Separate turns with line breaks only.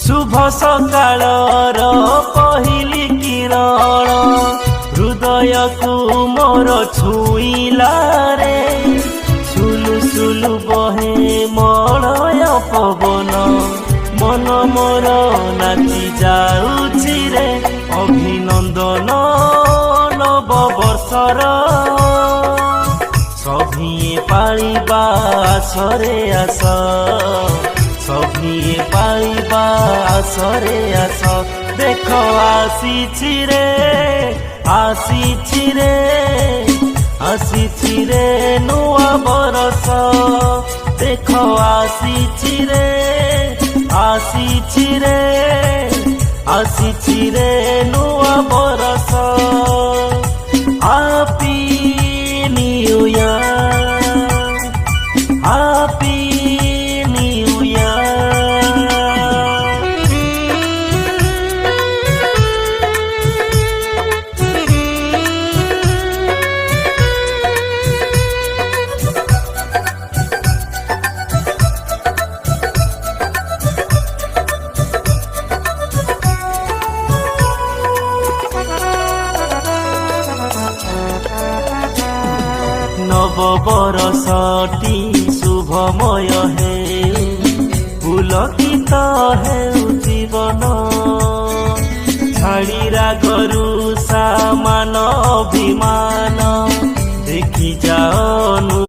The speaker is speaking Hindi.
शुभ सकाळर पहिली किरण हृदय को मोर छुईला रे सुलु सुलु बहे मलय पवन मन मोर नाची जाउछि रे अभिनंदन नव वर्षर सभिए पालिबा आसरे आस सभिए पालिबा आसरे आस देख आसीछि रे आसीछि रे आसीछि रे नुआ बरस देख आसीछि रे आसीछि रे आसीछि रे नुआ बरस happy new year happy new year. नव बरसटी शुभमय हे पुलकित हे जीवन छाड़ी रागरु सामान अभिमान देखि जाओ।